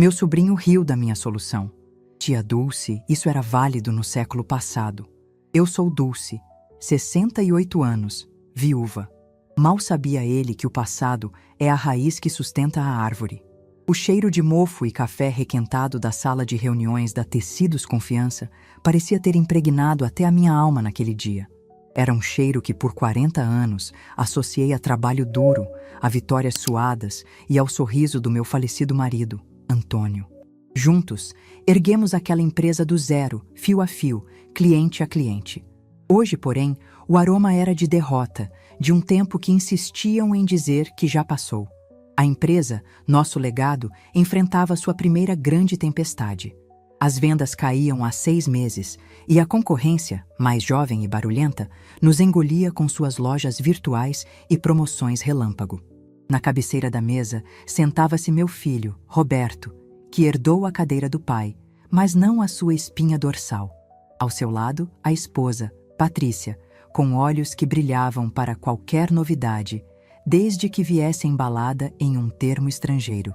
Meu sobrinho riu da minha solução. Tia Dulce, isso era válido no século passado. Eu sou Dulce, 68 anos, viúva. Mal sabia ele que o passado é a raiz que sustenta a árvore. O cheiro de mofo e café requentado da sala de reuniões da Tecidos Confiança parecia ter impregnado até a minha alma naquele dia. Era um cheiro que por 40 anos associei a trabalho duro, a vitórias suadas e ao sorriso do meu falecido marido, Antônio. Juntos, erguemos aquela empresa do zero, fio a fio, cliente a cliente. Hoje, porém, o aroma era de derrota, de um tempo que insistiam em dizer que já passou. A empresa, nosso legado, enfrentava sua primeira grande tempestade. As vendas caíam há 6 meses e a concorrência, mais jovem e barulhenta, nos engolia com suas lojas virtuais e promoções relâmpago. Na cabeceira da mesa sentava-se meu filho, Roberto, que herdou a cadeira do pai, mas não a sua espinha dorsal. Ao seu lado, a esposa, Patrícia, com olhos que brilhavam para qualquer novidade, desde que viesse embalada em um termo estrangeiro.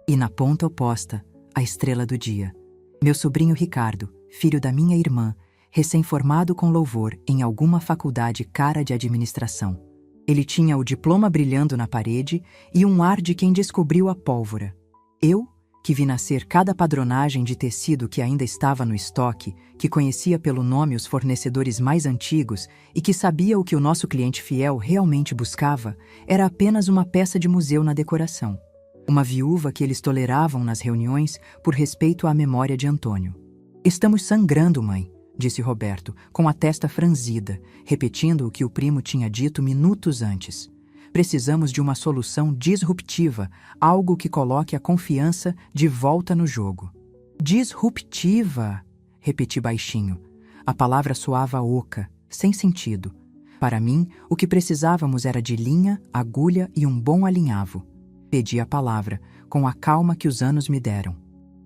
E na ponta oposta, a estrela do dia. Meu sobrinho Ricardo, filho da minha irmã, recém-formado com louvor em alguma faculdade cara de administração. Ele tinha o diploma brilhando na parede e um ar de quem descobriu a pólvora. Eu, que vi nascer cada padronagem de tecido que ainda estava no estoque, que conhecia pelo nome os fornecedores mais antigos e que sabia o que o nosso cliente fiel realmente buscava, era apenas uma peça de museu na decoração. Uma viúva que eles toleravam nas reuniões por respeito à memória de Antônio. "Estamos sangrando, mãe", disse Roberto, com a testa franzida, repetindo o que o primo tinha dito minutos antes. "Precisamos de uma solução disruptiva, algo que coloque a confiança de volta no jogo." "Disruptiva", repeti baixinho. A palavra soava oca, sem sentido. Para mim, o que precisávamos era de linha, agulha e um bom alinhavo. Pedi a palavra, com a calma que os anos me deram.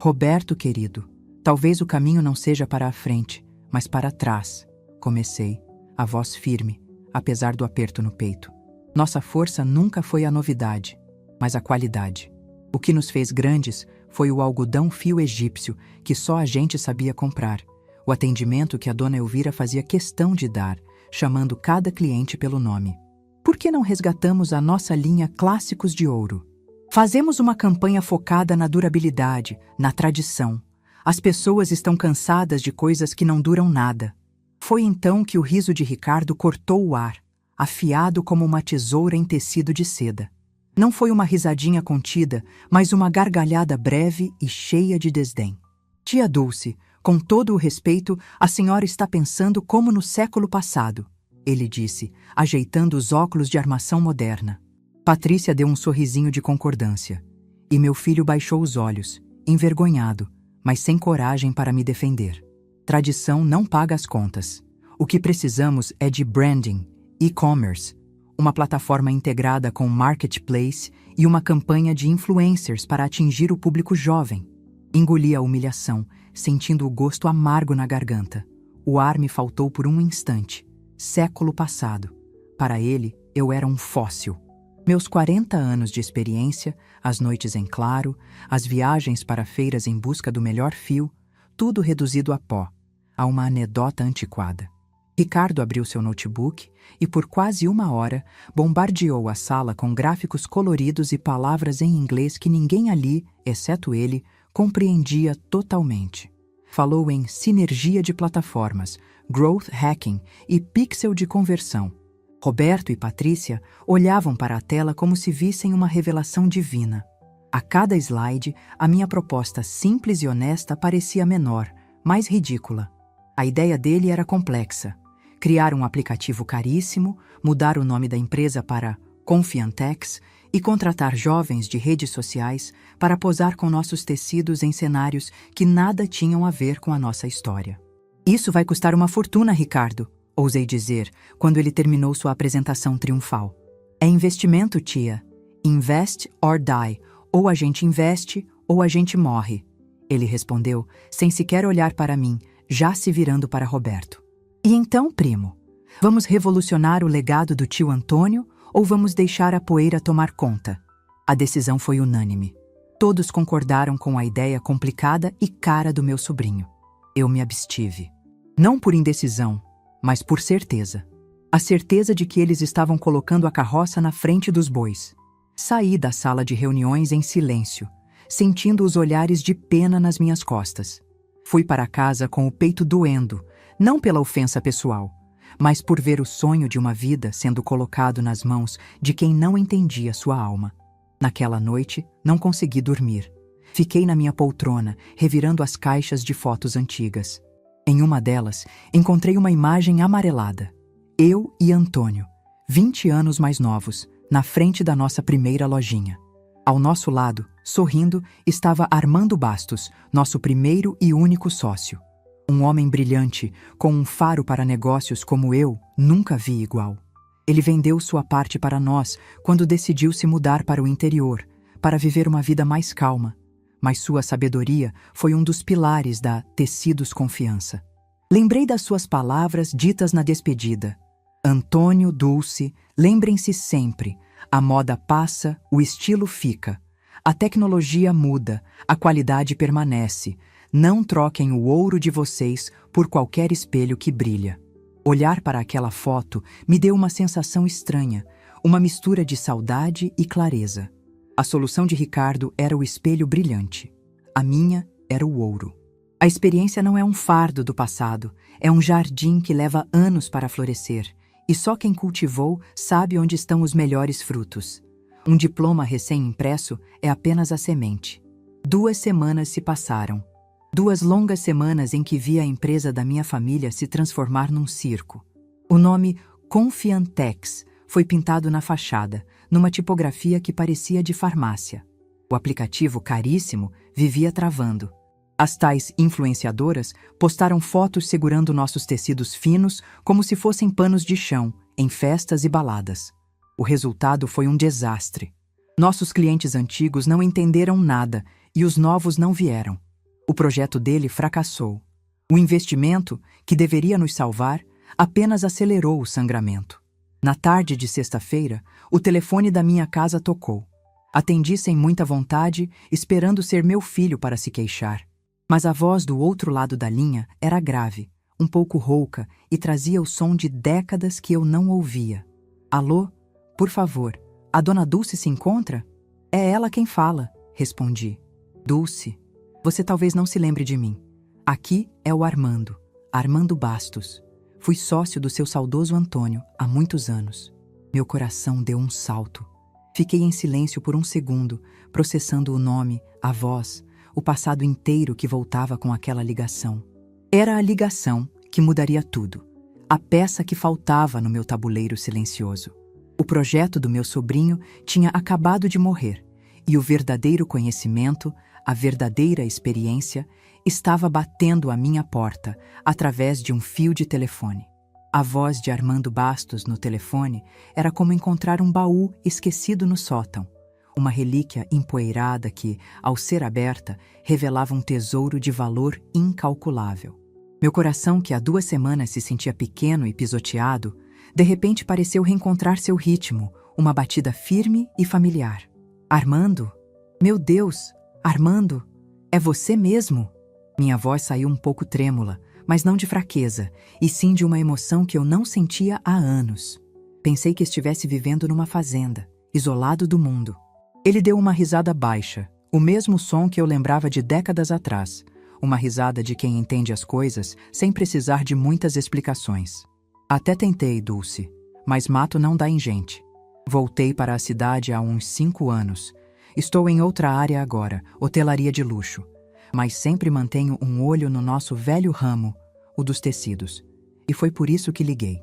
"Roberto, querido, talvez o caminho não seja para a frente, mas para trás", comecei, a voz firme, apesar do aperto no peito. Nossa força nunca foi a novidade, mas a qualidade. O que nos fez grandes foi o algodão fio egípcio que só a gente sabia comprar, o atendimento que a dona Elvira fazia questão de dar, chamando cada cliente pelo nome. Por que não resgatamos a nossa linha Clássicos de Ouro? Fazemos uma campanha focada na durabilidade, na tradição. As pessoas estão cansadas de coisas que não duram nada. Foi então que o riso de Ricardo cortou o ar, afiado como uma tesoura em tecido de seda. Não foi uma risadinha contida, mas uma gargalhada breve e cheia de desdém. "Tia Dulce, com todo o respeito, a senhora está pensando como no século passado", ele disse, ajeitando os óculos de armação moderna. Patrícia deu um sorrisinho de concordância, e meu filho baixou os olhos, envergonhado, mas sem coragem para me defender. Tradição não paga as contas. O que precisamos é de branding, e-commerce, uma plataforma integrada com marketplace e uma campanha de influencers para atingir o público jovem. Engoli a humilhação, sentindo o gosto amargo na garganta. O ar me faltou por um instante. Século passado. Para ele, eu era um fóssil. Meus 40 anos de experiência, as noites em claro, as viagens para feiras em busca do melhor fio, tudo reduzido a pó, a uma anedota antiquada. Ricardo abriu seu notebook e, por quase 1 hora, bombardeou a sala com gráficos coloridos e palavras em inglês que ninguém ali, exceto ele, compreendia totalmente. Falou em sinergia de plataformas, growth hacking e pixel de conversão. Roberto e Patrícia olhavam para a tela como se vissem uma revelação divina. A cada slide, a minha proposta simples e honesta parecia menor, mais ridícula. A ideia dele era complexa. Criar um aplicativo caríssimo, mudar o nome da empresa para Confiantex e contratar jovens de redes sociais para posar com nossos tecidos em cenários que nada tinham a ver com a nossa história. "Isso vai custar uma fortuna, Ricardo", ousei dizer, quando ele terminou sua apresentação triunfal. "É investimento, tia. Invest or die. Ou a gente investe, ou a gente morre", ele respondeu, sem sequer olhar para mim, já se virando para Roberto. "E então, primo? Vamos revolucionar o legado do tio Antônio ou vamos deixar a poeira tomar conta?" A decisão foi unânime. Todos concordaram com a ideia complicada e cara do meu sobrinho. Eu me abstive. Não por indecisão, mas por certeza. A certeza de que eles estavam colocando a carroça na frente dos bois. Saí da sala de reuniões em silêncio, sentindo os olhares de pena nas minhas costas. Fui para casa com o peito doendo, não pela ofensa pessoal, mas por ver o sonho de uma vida sendo colocado nas mãos de quem não entendia sua alma. Naquela noite, não consegui dormir. Fiquei na minha poltrona, revirando as caixas de fotos antigas. Em uma delas, encontrei uma imagem amarelada. Eu e Antônio, 20 anos mais novos, na frente da nossa primeira lojinha. Ao nosso lado, sorrindo, estava Armando Bastos, nosso primeiro e único sócio. Um homem brilhante, com um faro para negócios como eu nunca vi igual. Ele vendeu sua parte para nós quando decidiu se mudar para o interior, para viver uma vida mais calma. Mas sua sabedoria foi um dos pilares da Tecidos Confiança. Lembrei das suas palavras ditas na despedida. Antônio, Dulce, lembrem-se sempre, a moda passa, o estilo fica. A tecnologia muda, a qualidade permanece. Não troquem o ouro de vocês por qualquer espelho que brilha. Olhar para aquela foto me deu uma sensação estranha, uma mistura de saudade e clareza. A solução de Ricardo era o espelho brilhante. A minha era o ouro. A experiência não é um fardo do passado, é um jardim que leva anos para florescer, e só quem cultivou sabe onde estão os melhores frutos. Um diploma recém-impresso é apenas a semente. 2 semanas se passaram. 2 longas semanas em que vi a empresa da minha família se transformar num circo. O nome Confiantex foi pintado na fachada, numa tipografia que parecia de farmácia. O aplicativo caríssimo vivia travando. As tais influenciadoras postaram fotos segurando nossos tecidos finos como se fossem panos de chão, em festas e baladas. O resultado foi um desastre. Nossos clientes antigos não entenderam nada e os novos não vieram. O projeto dele fracassou. O investimento, que deveria nos salvar, apenas acelerou o sangramento. Na tarde de sexta-feira, o telefone da minha casa tocou. Atendi sem muita vontade, esperando ser meu filho para se queixar. Mas a voz do outro lado da linha era grave, um pouco rouca e trazia o som de décadas que eu não ouvia. Alô? Por favor, a dona Dulce se encontra? É ela quem fala, respondi. Dulce, você talvez não se lembre de mim. Aqui é o Armando, Armando Bastos. Fui sócio do seu saudoso Antônio há muitos anos. Meu coração deu um salto. Fiquei em silêncio por um segundo, processando o nome, a voz, o passado inteiro que voltava com aquela ligação. Era a ligação que mudaria tudo. A peça que faltava no meu tabuleiro silencioso. O projeto do meu sobrinho tinha acabado de morrer, e o verdadeiro conhecimento, a verdadeira experiência, estava batendo à minha porta através de um fio de telefone. A voz de Armando Bastos no telefone era como encontrar um baú esquecido no sótão. Uma relíquia empoeirada que, ao ser aberta, revelava um tesouro de valor incalculável. Meu coração, que há 2 semanas se sentia pequeno e pisoteado, de repente pareceu reencontrar seu ritmo, uma batida firme e familiar. Armando? Meu Deus! Armando? É você mesmo? Minha voz saiu um pouco trêmula, mas não de fraqueza, e sim de uma emoção que eu não sentia há anos. Pensei que estivesse vivendo numa fazenda, isolado do mundo. Ele deu uma risada baixa, o mesmo som que eu lembrava de décadas atrás, uma risada de quem entende as coisas sem precisar de muitas explicações. Até tentei, Dulce, mas mato não dá em gente. Voltei para a cidade há uns 5 anos. Estou em outra área agora, hotelaria de luxo, mas sempre mantenho um olho no nosso velho ramo, o dos tecidos. E foi por isso que liguei.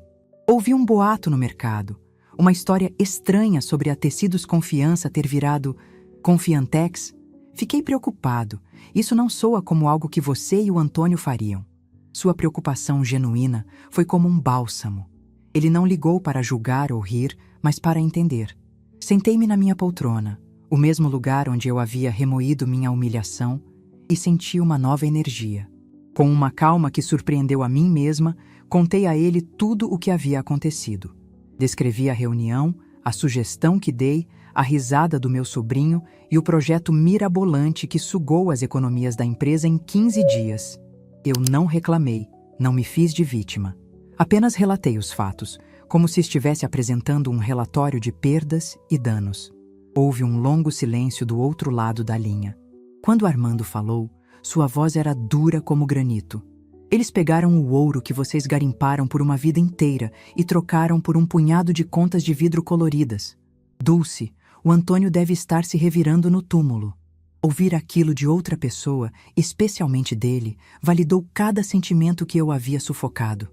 Ouvi um boato no mercado, uma história estranha sobre a Tecidos Confiança ter virado Confiantex. Fiquei preocupado. Isso não soa como algo que você e o Antônio fariam. Sua preocupação genuína foi como um bálsamo. Ele não ligou para julgar ou rir, mas para entender. Sentei-me na minha poltrona, o mesmo lugar onde eu havia remoído minha humilhação, e senti uma nova energia. Com uma calma que surpreendeu a mim mesma, contei a ele tudo o que havia acontecido. Descrevi a reunião, a sugestão que dei, a risada do meu sobrinho e o projeto mirabolante que sugou as economias da empresa em 15 dias. Eu não reclamei, não me fiz de vítima. Apenas relatei os fatos, como se estivesse apresentando um relatório de perdas e danos. Houve um longo silêncio do outro lado da linha. Quando Armando falou, sua voz era dura como granito. Eles pegaram o ouro que vocês garimparam por uma vida inteira e trocaram por um punhado de contas de vidro coloridas. Dulce, o Antônio deve estar se revirando no túmulo. Ouvir aquilo de outra pessoa, especialmente dele, validou cada sentimento que eu havia sufocado.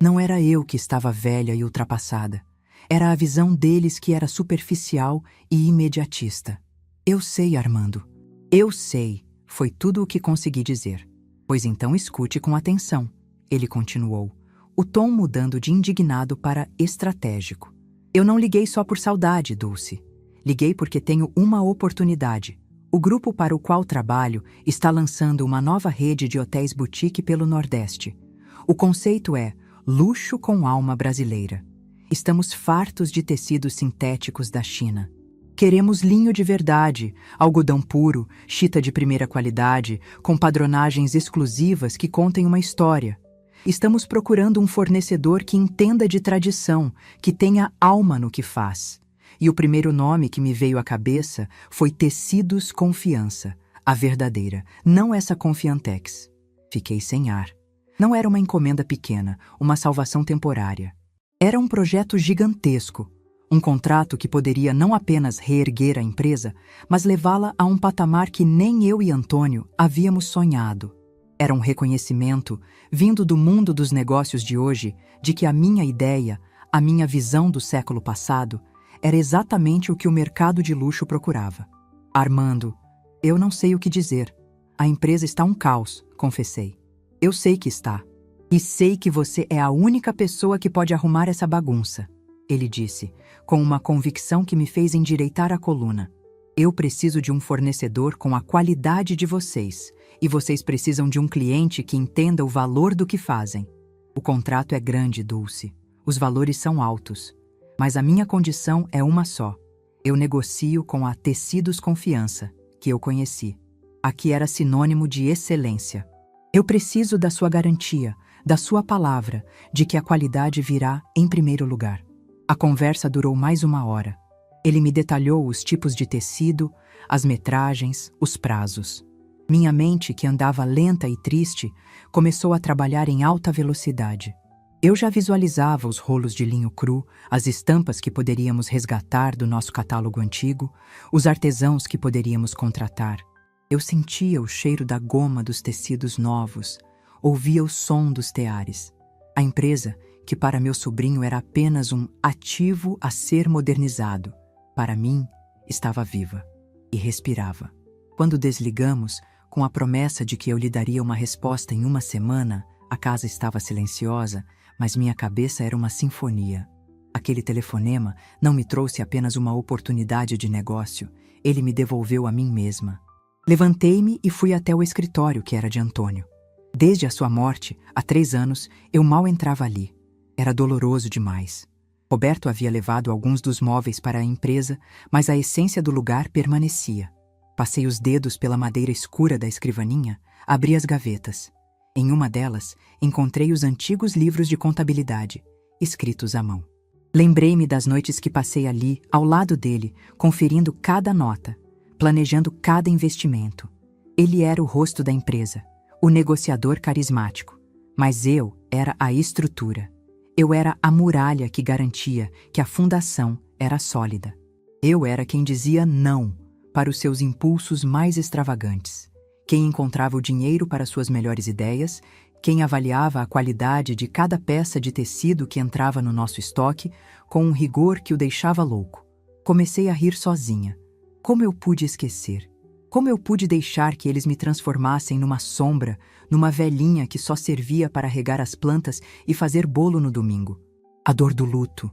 Não era eu que estava velha e ultrapassada. Era a visão deles que era superficial e imediatista. Eu sei, Armando. Eu sei, foi tudo o que consegui dizer. Pois então escute com atenção, ele continuou, o tom mudando de indignado para estratégico. Eu não liguei só por saudade, Dulce. Liguei porque tenho uma oportunidade. O grupo para o qual trabalho está lançando uma nova rede de hotéis boutique pelo Nordeste. O conceito é luxo com alma brasileira. Estamos fartos de tecidos sintéticos da China. Queremos linho de verdade, algodão puro, chita de primeira qualidade, com padronagens exclusivas que contem uma história. Estamos procurando um fornecedor que entenda de tradição, que tenha alma no que faz. E o primeiro nome que me veio à cabeça foi Tecidos Confiança, a verdadeira, não essa Confiantex. Fiquei sem ar. Não era uma encomenda pequena, uma salvação temporária. Era um projeto gigantesco. Um contrato que poderia não apenas reerguer a empresa, mas levá-la a um patamar que nem eu e Antônio havíamos sonhado. Era um reconhecimento, vindo do mundo dos negócios de hoje, de que a minha ideia, a minha visão do século passado, era exatamente o que o mercado de luxo procurava. Armando, eu não sei o que dizer. A empresa está um caos, confessei. Eu sei que está. E sei que você é a única pessoa que pode arrumar essa bagunça. Ele disse, com uma convicção que me fez endireitar a coluna. Eu preciso de um fornecedor com a qualidade de vocês, e vocês precisam de um cliente que entenda o valor do que fazem. O contrato é grande, Dulce. Os valores são altos. Mas a minha condição é uma só. Eu negocio com a Tecidos Confiança, que eu conheci. Aqui era sinônimo de excelência. Eu preciso da sua garantia, da sua palavra, de que a qualidade virá em primeiro lugar. A conversa durou mais 1 hora. Ele me detalhou os tipos de tecido, as metragens, os prazos. Minha mente, que andava lenta e triste, começou a trabalhar em alta velocidade. Eu já visualizava os rolos de linho cru, as estampas que poderíamos resgatar do nosso catálogo antigo, os artesãos que poderíamos contratar. Eu sentia o cheiro da goma dos tecidos novos, ouvia o som dos teares. A empresa, que para meu sobrinho era apenas um ativo a ser modernizado, para mim, estava viva e respirava. Quando desligamos, com a promessa de que eu lhe daria uma resposta em 1 semana, a casa estava silenciosa, mas minha cabeça era uma sinfonia. Aquele telefonema não me trouxe apenas uma oportunidade de negócio, ele me devolveu a mim mesma. Levantei-me e fui até o escritório que era de Antônio. Desde a sua morte, há 3 anos, eu mal entrava ali. Era doloroso demais. Roberto havia levado alguns dos móveis para a empresa, mas a essência do lugar permanecia. Passei os dedos pela madeira escura da escrivaninha, abri as gavetas. Em uma delas, encontrei os antigos livros de contabilidade, escritos à mão. Lembrei-me das noites que passei ali, ao lado dele, conferindo cada nota, planejando cada investimento. Ele era o rosto da empresa, o negociador carismático, mas eu era a estrutura. Eu era a muralha que garantia que a fundação era sólida. Eu era quem dizia não para os seus impulsos mais extravagantes, quem encontrava o dinheiro para suas melhores ideias, quem avaliava a qualidade de cada peça de tecido que entrava no nosso estoque com um rigor que o deixava louco. Comecei a rir sozinha. Como eu pude esquecer? Como eu pude deixar que eles me transformassem numa sombra, numa velhinha que só servia para regar as plantas e fazer bolo no domingo? A dor do luto,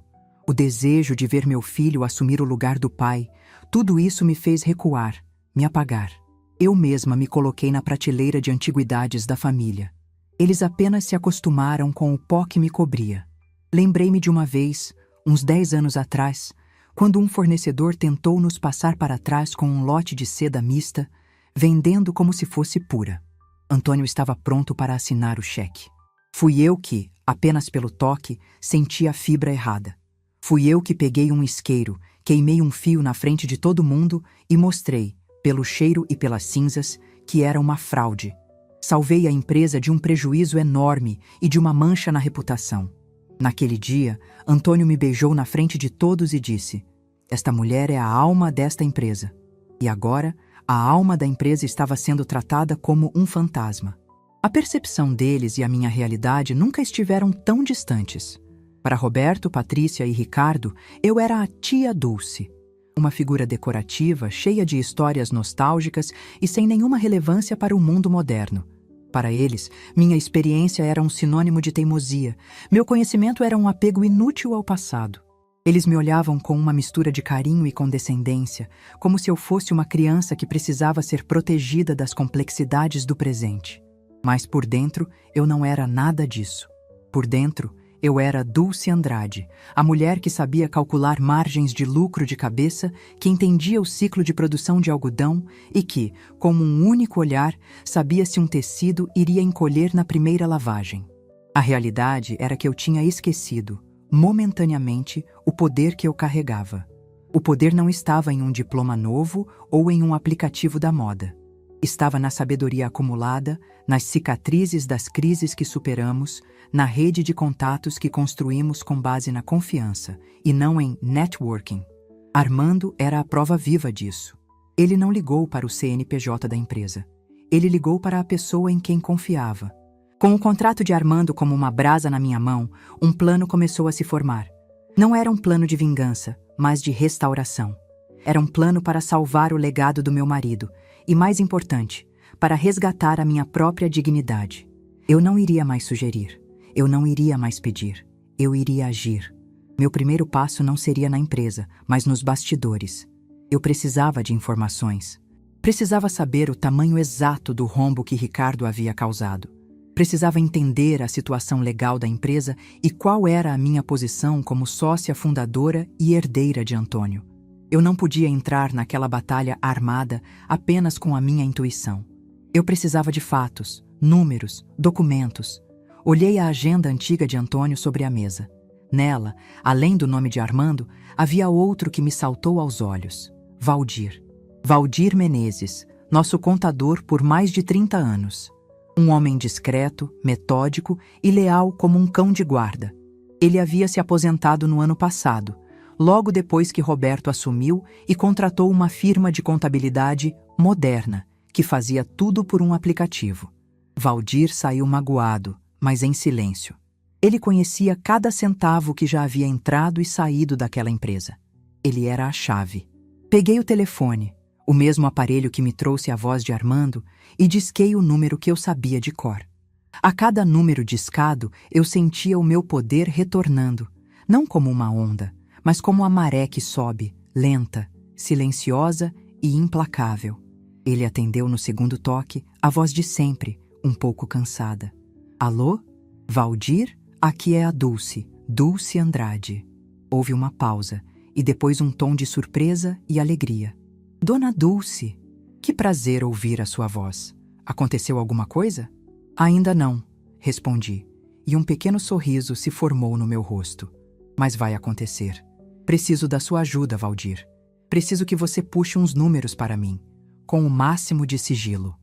o desejo de ver meu filho assumir o lugar do pai, tudo isso me fez recuar, me apagar. Eu mesma me coloquei na prateleira de antiguidades da família. Eles apenas se acostumaram com o pó que me cobria. Lembrei-me de uma vez, uns 10 anos atrás, quando um fornecedor tentou nos passar para trás com um lote de seda mista, vendendo como se fosse pura. Antônio estava pronto para assinar o cheque. Fui eu que, apenas pelo toque, senti a fibra errada. Fui eu que peguei um isqueiro, queimei um fio na frente de todo mundo e mostrei, pelo cheiro e pelas cinzas, que era uma fraude. Salvei a empresa de um prejuízo enorme e de uma mancha na reputação. Naquele dia, Antônio me beijou na frente de todos e disse: "Esta mulher é a alma desta empresa." E agora, a alma da empresa estava sendo tratada como um fantasma. A percepção deles e a minha realidade nunca estiveram tão distantes. Para Roberto, Patrícia e Ricardo, eu era a tia Dulce, uma figura decorativa, cheia de histórias nostálgicas e sem nenhuma relevância para o mundo moderno. Para eles, minha experiência era um sinônimo de teimosia, meu conhecimento era um apego inútil ao passado. Eles me olhavam com uma mistura de carinho e condescendência, como se eu fosse uma criança que precisava ser protegida das complexidades do presente. Mas por dentro, eu não era nada disso. Por dentro, eu era Dulce Andrade, a mulher que sabia calcular margens de lucro de cabeça, que entendia o ciclo de produção de algodão e que, com um único olhar, sabia se um tecido iria encolher na primeira lavagem. A realidade era que eu tinha esquecido, momentaneamente, o poder que eu carregava. O poder não estava em um diploma novo ou em um aplicativo da moda. Estava na sabedoria acumulada, nas cicatrizes das crises que superamos, na rede de contatos que construímos com base na confiança, e não em networking. Armando era a prova viva disso. Ele não ligou para o CNPJ da empresa. Ele ligou para a pessoa em quem confiava. Com o contrato de Armando como uma brasa na minha mão, um plano começou a se formar. Não era um plano de vingança, mas de restauração. Era um plano para salvar o legado do meu marido, e mais importante, para resgatar a minha própria dignidade. Eu não iria mais sugerir. Eu não iria mais pedir. Eu iria agir. Meu primeiro passo não seria na empresa, mas nos bastidores. Eu precisava de informações. Precisava saber o tamanho exato do rombo que Ricardo havia causado. Precisava entender a situação legal da empresa e qual era a minha posição como sócia fundadora e herdeira de Antônio. Eu não podia entrar naquela batalha armada apenas com a minha intuição. Eu precisava de fatos, números, documentos. Olhei a agenda antiga de Antônio sobre a mesa. Nela, além do nome de Armando, havia outro que me saltou aos olhos: Valdir. Valdir Menezes, nosso contador por mais de 30 anos. Um homem discreto, metódico e leal como um cão de guarda. Ele havia se aposentado no ano passado, logo depois que Roberto assumiu e contratou uma firma de contabilidade moderna, que fazia tudo por um aplicativo. Valdir saiu magoado, mas em silêncio. Ele conhecia cada centavo que já havia entrado e saído daquela empresa. Ele era a chave. Peguei o telefone, o mesmo aparelho que me trouxe a voz de Armando, e disquei o número que eu sabia de cor. A cada número discado, eu sentia o meu poder retornando, não como uma onda, mas como a maré que sobe, lenta, silenciosa e implacável. Ele atendeu no segundo toque, a voz de sempre, um pouco cansada. "Alô? Valdir? Aqui é a Dulce, Dulce Andrade." Houve uma pausa, e depois um tom de surpresa e alegria. "Dona Dulce, que prazer ouvir a sua voz. Aconteceu alguma coisa?" "Ainda não", respondi, e um pequeno sorriso se formou no meu rosto. "Mas vai acontecer. Preciso da sua ajuda, Valdir. Preciso que você puxe uns números para mim, com o máximo de sigilo."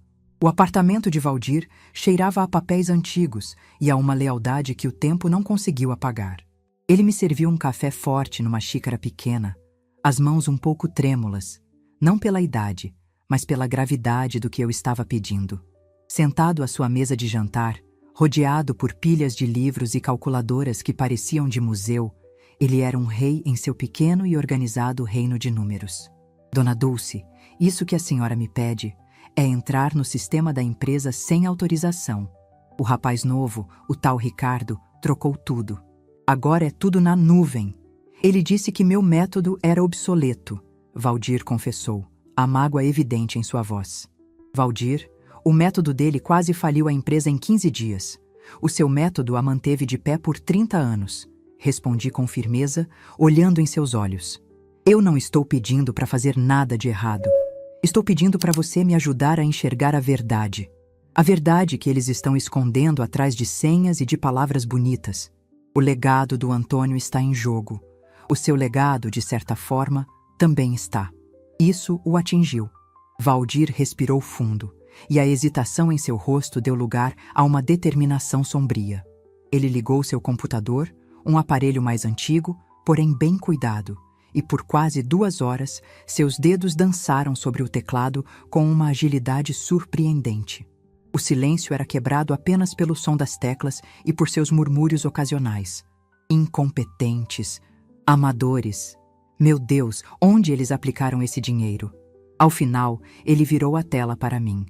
O apartamento de Valdir cheirava a papéis antigos e a uma lealdade que o tempo não conseguiu apagar. Ele me serviu um café forte numa xícara pequena, as mãos um pouco trêmulas, não pela idade, mas pela gravidade do que eu estava pedindo. Sentado à sua mesa de jantar, rodeado por pilhas de livros e calculadoras que pareciam de museu, ele era um rei em seu pequeno e organizado reino de números. "Dona Dulce, isso que a senhora me pede é entrar no sistema da empresa sem autorização. O rapaz novo, o tal Ricardo, trocou tudo. Agora é tudo na nuvem. Ele disse que meu método era obsoleto", Valdir confessou, a mágoa evidente em sua voz. "Valdir, o método dele quase faliu a empresa em 15 dias. O seu método a manteve de pé por 30 anos", respondi com firmeza, olhando em seus olhos. Eu não estou pedindo para fazer nada de errado. Estou pedindo para você me ajudar a enxergar a verdade. A verdade que eles estão escondendo atrás de senhas e de palavras bonitas. O legado do Antônio está em jogo. O seu legado, de certa forma, também está. Isso o atingiu. Valdir respirou fundo, e a hesitação em seu rosto deu lugar a uma determinação sombria. Ele ligou seu computador, um aparelho mais antigo, porém bem cuidado, e por quase 2 horas, seus dedos dançaram sobre o teclado com uma agilidade surpreendente. O silêncio era quebrado apenas pelo som das teclas e por seus murmúrios ocasionais. Incompetentes, amadores. Meu Deus, onde eles aplicaram esse dinheiro? Ao final, ele virou a tela para mim.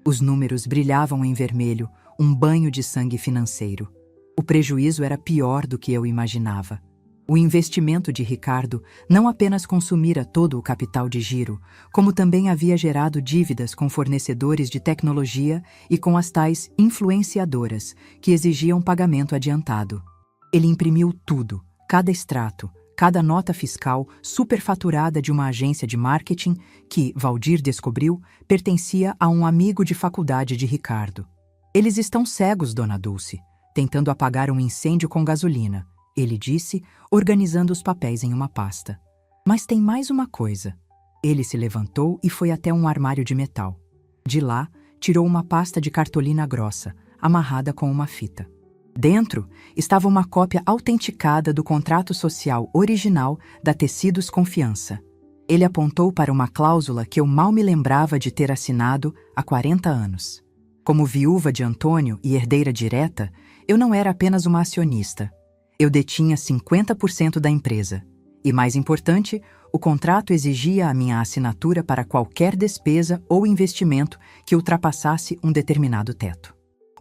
Os números brilhavam em vermelho, um banho de sangue financeiro. O prejuízo era pior do que eu imaginava. O investimento de Ricardo não apenas consumira todo o capital de giro, como também havia gerado dívidas com fornecedores de tecnologia e com as tais influenciadoras, que exigiam pagamento adiantado. Ele imprimiu tudo, cada extrato, cada nota fiscal superfaturada de uma agência de marketing que, Valdir descobriu, pertencia a um amigo de faculdade de Ricardo. Eles estão cegos, Dona Dulce, tentando apagar um incêndio com gasolina, ele disse, organizando os papéis em uma pasta. Mas tem mais uma coisa. Ele se levantou e foi até um armário de metal. De lá, tirou uma pasta de cartolina grossa, amarrada com uma fita. Dentro estava uma cópia autenticada do contrato social original da Tecidos Confiança. Ele apontou para uma cláusula que eu mal me lembrava de ter assinado há 40 anos. Como viúva de Antônio e herdeira direta, eu não era apenas uma acionista. Eu detinha 50% da empresa. E, mais importante, o contrato exigia a minha assinatura para qualquer despesa ou investimento que ultrapassasse um determinado teto.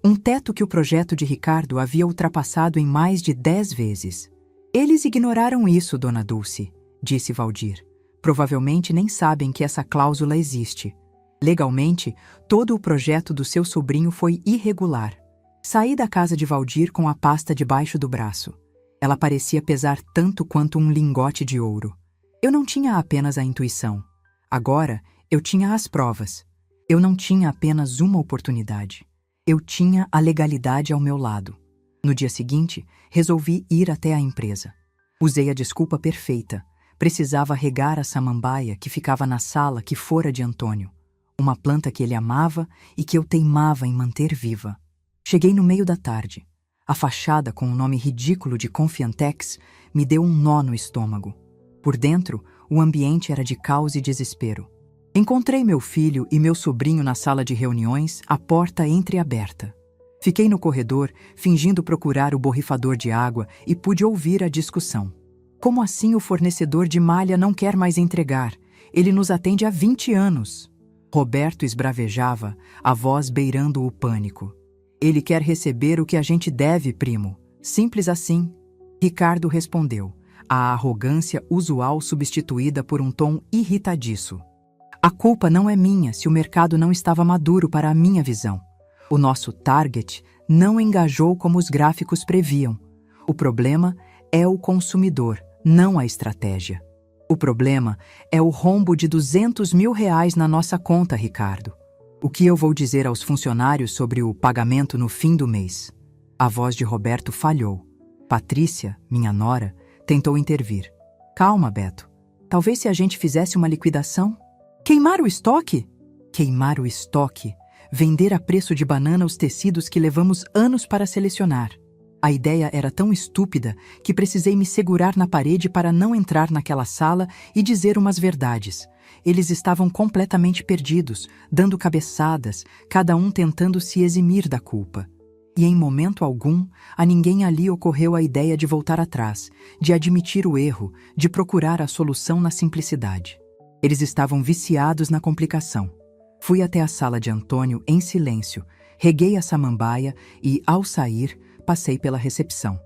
Um teto que o projeto de Ricardo havia ultrapassado em mais de 10 vezes. Eles ignoraram isso, Dona Dulce, disse Valdir. Provavelmente nem sabem que essa cláusula existe. Legalmente, todo o projeto do seu sobrinho foi irregular. Saí da casa de Valdir com a pasta debaixo do braço. Ela parecia pesar tanto quanto um lingote de ouro. Eu não tinha apenas a intuição. Agora, eu tinha as provas. Eu não tinha apenas uma oportunidade. Eu tinha a legalidade ao meu lado. No dia seguinte, resolvi ir até a empresa. Usei a desculpa perfeita. Precisava regar a samambaia que ficava na sala que fora de Antônio. Uma planta que ele amava e que eu teimava em manter viva. Cheguei no meio da tarde. A fachada com o nome ridículo de Confiantex me deu um nó no estômago. Por dentro, o ambiente era de caos e desespero. Encontrei meu filho e meu sobrinho na sala de reuniões, a porta entreaberta. Fiquei no corredor, fingindo procurar o borrifador de água e pude ouvir a discussão. Como assim o fornecedor de malha não quer mais entregar? Ele nos atende há 20 anos. Roberto esbravejava, a voz beirando o pânico. Ele quer receber o que a gente deve, primo. Simples assim. Ricardo respondeu, a arrogância usual substituída por um tom irritadiço. A culpa não é minha se o mercado não estava maduro para a minha visão. O nosso target não engajou como os gráficos previam. O problema é o consumidor, não a estratégia. O problema é o rombo de R$200 mil na nossa conta, Ricardo. O que eu vou dizer aos funcionários sobre o pagamento no fim do mês? A voz de Roberto falhou. Patrícia, minha nora, tentou intervir. Calma, Beto. Talvez se a gente fizesse uma liquidação... Queimar o estoque? Queimar o estoque. Vender a preço de banana os tecidos que levamos anos para selecionar. A ideia era tão estúpida que precisei me segurar na parede para não entrar naquela sala e dizer umas verdades. Eles estavam completamente perdidos, dando cabeçadas, cada um tentando se eximir da culpa. E em momento algum, a ninguém ali ocorreu a ideia de voltar atrás, de admitir o erro, de procurar a solução na simplicidade. Eles estavam viciados na complicação. Fui até a sala de Antônio em silêncio, reguei a samambaia e, ao sair, passei pela recepção.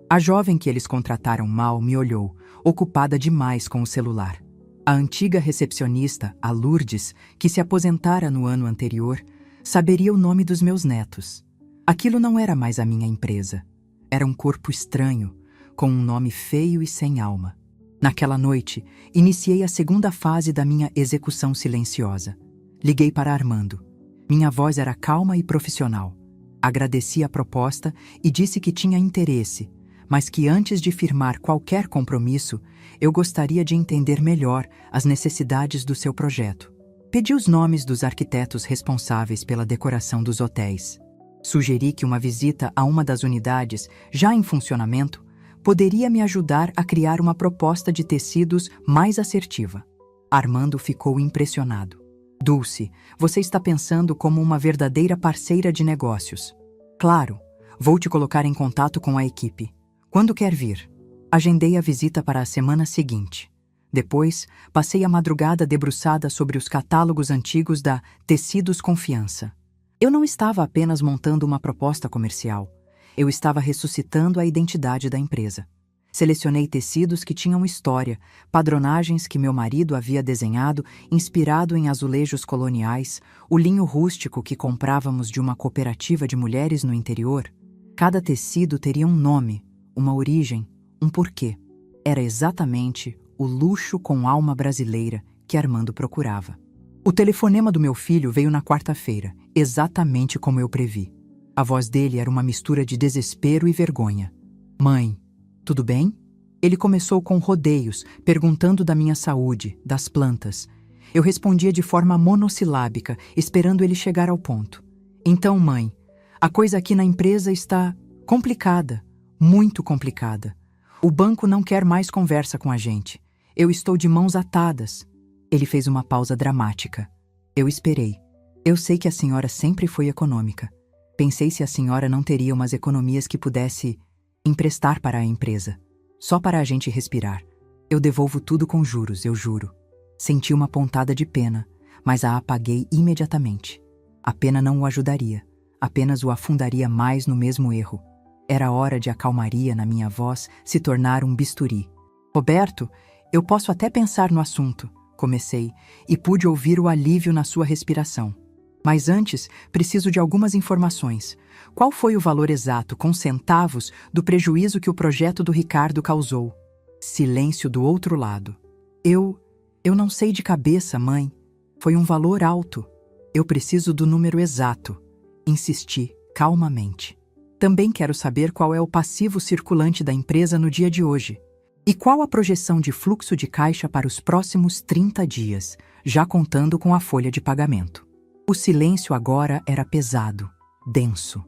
A jovem que eles contrataram mal me olhou, ocupada demais com o celular. A antiga recepcionista, a Lourdes, que se aposentara no ano anterior, saberia o nome dos meus netos. Aquilo não era mais a minha empresa. Era um corpo estranho, com um nome feio e sem alma. Naquela noite, iniciei a segunda fase da minha execução silenciosa. Liguei para Armando. Minha voz era calma e profissional. Agradeci a proposta e disse que tinha interesse, mas que antes de firmar qualquer compromisso, eu gostaria de entender melhor as necessidades do seu projeto. Pedi os nomes dos arquitetos responsáveis pela decoração dos hotéis. Sugeri que uma visita a uma das unidades, já em funcionamento, poderia me ajudar a criar uma proposta de tecidos mais assertiva. Armando ficou impressionado. Dulce, você está pensando como uma verdadeira parceira de negócios. Claro, vou te colocar em contato com a equipe. Quando quer vir? Agendei a visita para a semana seguinte. Depois, passei a madrugada debruçada sobre os catálogos antigos da Tecidos Confiança. Eu não estava apenas montando uma proposta comercial. Eu estava ressuscitando a identidade da empresa. Selecionei tecidos que tinham história, padronagens que meu marido havia desenhado, inspirado em azulejos coloniais, o linho rústico que comprávamos de uma cooperativa de mulheres no interior. Cada tecido teria um nome, uma origem, um porquê. Era exatamente o luxo com alma brasileira que Armando procurava. O telefonema do meu filho veio na quarta-feira, exatamente como eu previ. A voz dele era uma mistura de desespero e vergonha. Mãe, tudo bem? Ele começou com rodeios, perguntando da minha saúde, das plantas. Eu respondia de forma monossilábica, esperando ele chegar ao ponto. Então, mãe, a coisa aqui na empresa está complicada, muito complicada. O banco não quer mais conversa com a gente. Eu estou de mãos atadas. Ele fez uma pausa dramática. Eu esperei. Eu sei que a senhora sempre foi econômica. Pensei se a senhora não teria umas economias que pudesse emprestar para a empresa. Só para a gente respirar. Eu devolvo tudo com juros, eu juro. Senti uma pontada de pena, mas a apaguei imediatamente. A pena não o ajudaria, apenas o afundaria mais no mesmo erro. Era hora de a calmaria na minha voz se tornar um bisturi. Roberto, eu posso até pensar no assunto, comecei, e pude ouvir o alívio na sua respiração. Mas antes, preciso de algumas informações. Qual foi o valor exato, com centavos, do prejuízo que o projeto do Ricardo causou? Silêncio do outro lado. Eu não sei de cabeça, mãe. Foi um valor alto. Eu preciso do número exato. Insisti, calmamente. Também quero saber qual é o passivo circulante da empresa no dia de hoje. E qual a projeção de fluxo de caixa para os próximos 30 dias, já contando com a folha de pagamento. O silêncio agora era pesado, denso.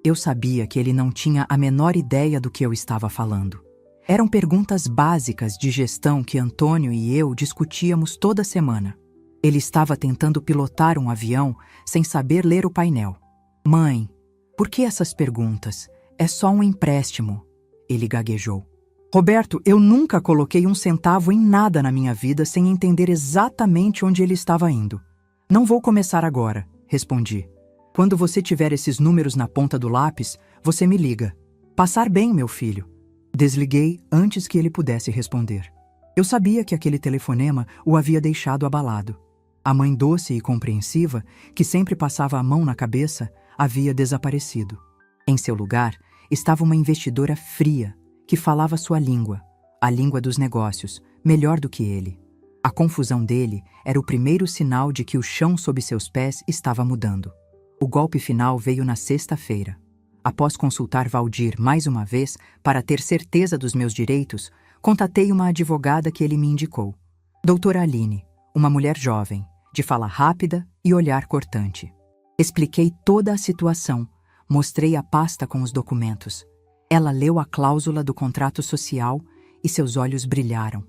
Eu sabia que ele não tinha a menor ideia do que eu estava falando. Eram perguntas básicas de gestão que Antônio e eu discutíamos toda semana. Ele estava tentando pilotar um avião sem saber ler o painel. Mãe, por que essas perguntas? É só um empréstimo, ele gaguejou. Roberto, eu nunca coloquei um centavo em nada na minha vida sem entender exatamente onde ele estava indo. Não vou começar agora, respondi. Quando você tiver esses números na ponta do lápis, você me liga. Passar bem, meu filho. Desliguei antes que ele pudesse responder. Eu sabia que aquele telefonema o havia deixado abalado. A mãe doce e compreensiva, que sempre passava a mão na cabeça, havia desaparecido. Em seu lugar, estava uma investidora fria, que falava sua língua, a língua dos negócios, melhor do que ele. A confusão dele era o primeiro sinal de que o chão sob seus pés estava mudando. O golpe final veio na sexta-feira. Após consultar Valdir mais uma vez para ter certeza dos meus direitos, contatei uma advogada que ele me indicou. Doutora Aline, uma mulher jovem, de fala rápida e olhar cortante. Expliquei toda a situação, mostrei a pasta com os documentos. Ela leu a cláusula do contrato social e seus olhos brilharam.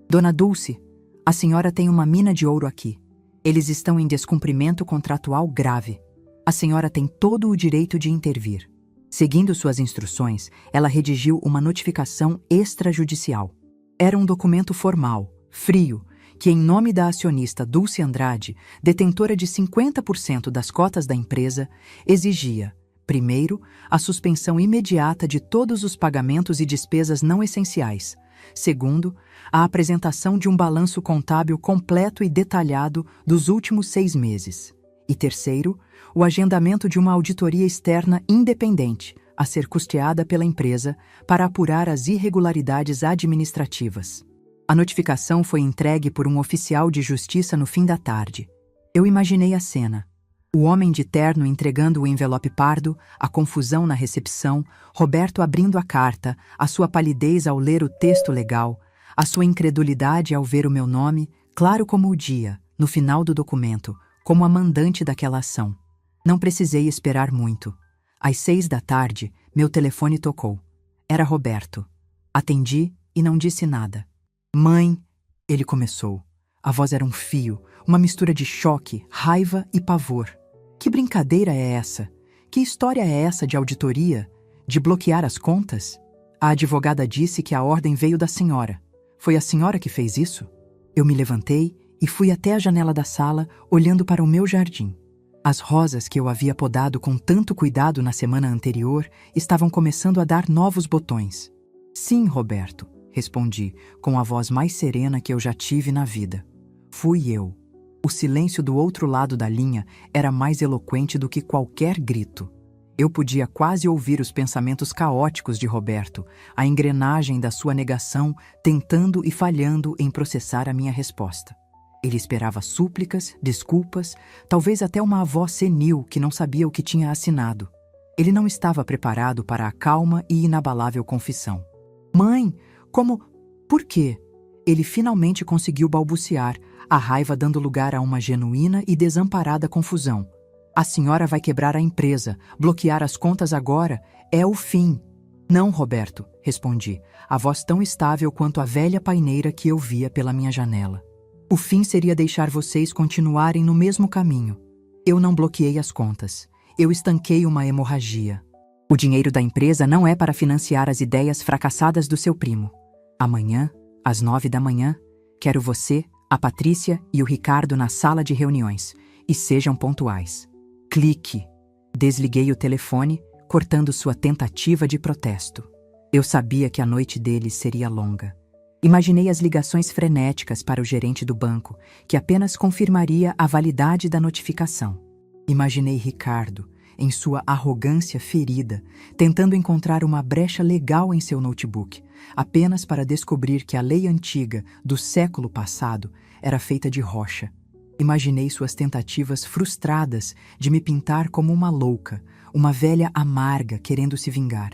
Dona Dulce, a senhora tem uma mina de ouro aqui. Eles estão em descumprimento contratual grave. A senhora tem todo o direito de intervir. Seguindo suas instruções, ela redigiu uma notificação extrajudicial. Era um documento formal, frio, que em nome da acionista Dulce Andrade, detentora de 50% das cotas da empresa, exigia, primeiro, a suspensão imediata de todos os pagamentos e despesas não essenciais. Segundo, a apresentação de um balanço contábil completo e detalhado dos últimos 6 meses. E terceiro, o agendamento de uma auditoria externa independente, a ser custeada pela empresa, para apurar as irregularidades administrativas. A notificação foi entregue por um oficial de justiça no fim da tarde. Eu imaginei a cena. O homem de terno entregando o envelope pardo, a confusão na recepção, Roberto abrindo a carta, a sua palidez ao ler o texto legal, a sua incredulidade ao ver o meu nome, claro como o dia, no final do documento, como a mandante daquela ação. Não precisei esperar muito. Às 6 da tarde, meu telefone tocou. Era Roberto. Atendi e não disse nada. Mãe, ele começou. A voz era um fio, uma mistura de choque, raiva e pavor. Que brincadeira é essa? Que história é essa de auditoria? De bloquear as contas? A advogada disse que a ordem veio da senhora. Foi a senhora que fez isso? Eu me levantei e fui até a janela da sala, olhando para o meu jardim. As rosas que eu havia podado com tanto cuidado na semana anterior estavam começando a dar novos botões. Sim, Roberto, respondi, com a voz mais serena que eu já tive na vida. Fui eu. O silêncio do outro lado da linha era mais eloquente do que qualquer grito. Eu podia quase ouvir os pensamentos caóticos de Roberto, a engrenagem da sua negação tentando e falhando em processar a minha resposta. Ele esperava súplicas, desculpas, talvez até uma avó senil que não sabia o que tinha assinado. Ele não estava preparado para a calma e inabalável confissão. Mãe, como... Por quê? Ele finalmente conseguiu balbuciar, a raiva dando lugar a uma genuína e desamparada confusão. A senhora vai quebrar a empresa, bloquear as contas agora, é o fim. Não, Roberto, respondi, a voz tão estável quanto a velha paineira que eu via pela minha janela. O fim seria deixar vocês continuarem no mesmo caminho. Eu não bloqueei as contas. Eu estanquei uma hemorragia. O dinheiro da empresa não é para financiar as ideias fracassadas do seu primo. Amanhã, às 9 da manhã, quero você, a Patrícia e o Ricardo na sala de reuniões. E sejam pontuais. Clique. Desliguei o telefone, cortando sua tentativa de protesto. Eu sabia que a noite deles seria longa. Imaginei as ligações frenéticas para o gerente do banco, que apenas confirmaria a validade da notificação. Imaginei Ricardo, em sua arrogância ferida, tentando encontrar uma brecha legal em seu notebook, apenas para descobrir que a lei antiga do século passado era feita de rocha. Imaginei suas tentativas frustradas de me pintar como uma louca, uma velha amarga querendo se vingar.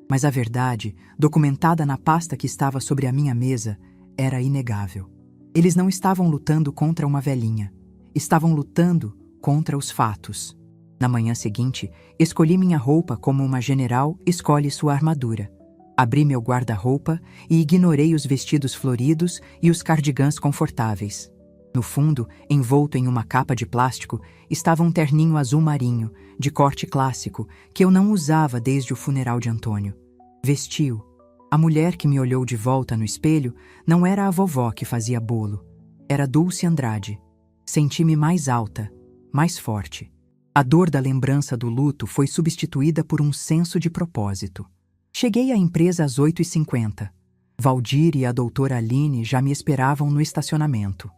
Mas a verdade, documentada na pasta que estava sobre a minha mesa, era inegável. Eles não estavam lutando contra uma velhinha. Estavam lutando contra os fatos. Na manhã seguinte, escolhi minha roupa como uma general escolhe sua armadura. Abri meu guarda-roupa e ignorei os vestidos floridos e os cardigãs confortáveis. No fundo, envolto em uma capa de plástico, estava um terninho azul marinho, de corte clássico, que eu não usava desde o funeral de Antônio. Vestiu. A mulher que me olhou de volta no espelho não era a vovó que fazia bolo. Era Dulce Andrade. Senti-me mais alta, mais forte. A dor da lembrança do luto foi substituída por um senso de propósito. Cheguei à empresa às 8h50. Valdir e a doutora Aline já me esperavam no estacionamento.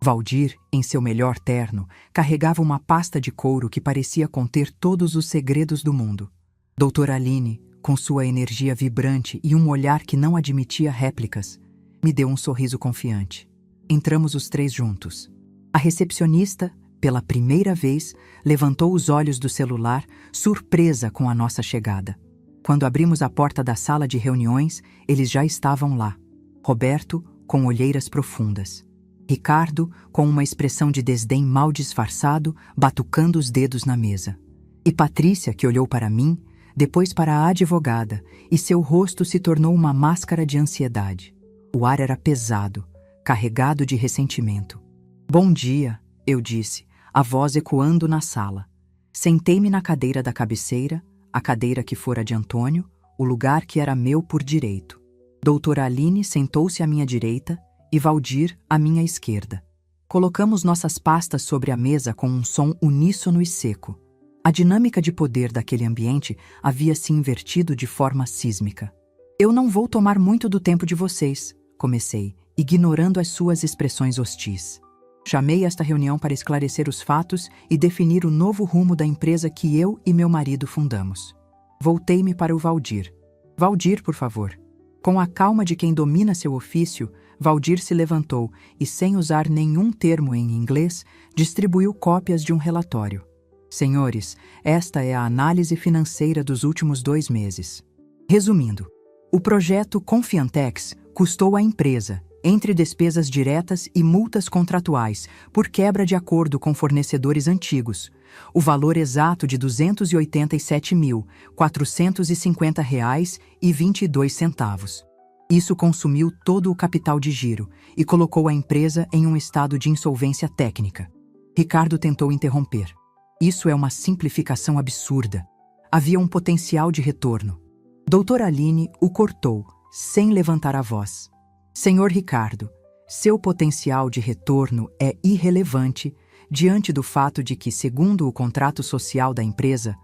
Valdir, em seu melhor terno, carregava uma pasta de couro que parecia conter todos os segredos do mundo. Doutora Aline, com sua energia vibrante e um olhar que não admitia réplicas, me deu um sorriso confiante. Entramos os três juntos. A recepcionista, pela primeira vez, levantou os olhos do celular, surpresa com a nossa chegada. Quando abrimos a porta da sala de reuniões, eles já estavam lá. Roberto, com olheiras profundas. Ricardo, com uma expressão de desdém mal disfarçado, batucando os dedos na mesa. E Patrícia, que olhou para mim, depois para a advogada, e seu rosto se tornou uma máscara de ansiedade. O ar era pesado, carregado de ressentimento. Bom dia, eu disse, a voz ecoando na sala. Sentei-me na cadeira da cabeceira, a cadeira que fora de Antônio, o lugar que era meu por direito. Doutora Aline sentou-se à minha direita, e Valdir à minha esquerda. Colocamos nossas pastas sobre a mesa com um som uníssono e seco. A dinâmica de poder daquele ambiente havia se invertido de forma sísmica. Eu não vou tomar muito do tempo de vocês, comecei, ignorando as suas expressões hostis. Chamei esta reunião para esclarecer os fatos e definir o novo rumo da empresa que eu e meu marido fundamos. Voltei-me para o Valdir. Valdir, por favor. Com a calma de quem domina seu ofício, Valdir se levantou e, sem usar nenhum termo em inglês, distribuiu cópias de um relatório. Senhores, esta é a análise financeira dos últimos 2 meses. Resumindo, o projeto Confiantex custou à empresa, entre despesas diretas e multas contratuais, por quebra de acordo com fornecedores antigos, o valor exato de R$ 287.450,22. Isso consumiu todo o capital de giro e colocou a empresa em um estado de insolvência técnica. Ricardo tentou interromper. Isso é uma simplificação absurda. Havia um potencial de retorno. Doutora Aline o cortou, sem levantar a voz. Senhor Ricardo, seu potencial de retorno é irrelevante diante do fato de que, segundo o contrato social da empresa,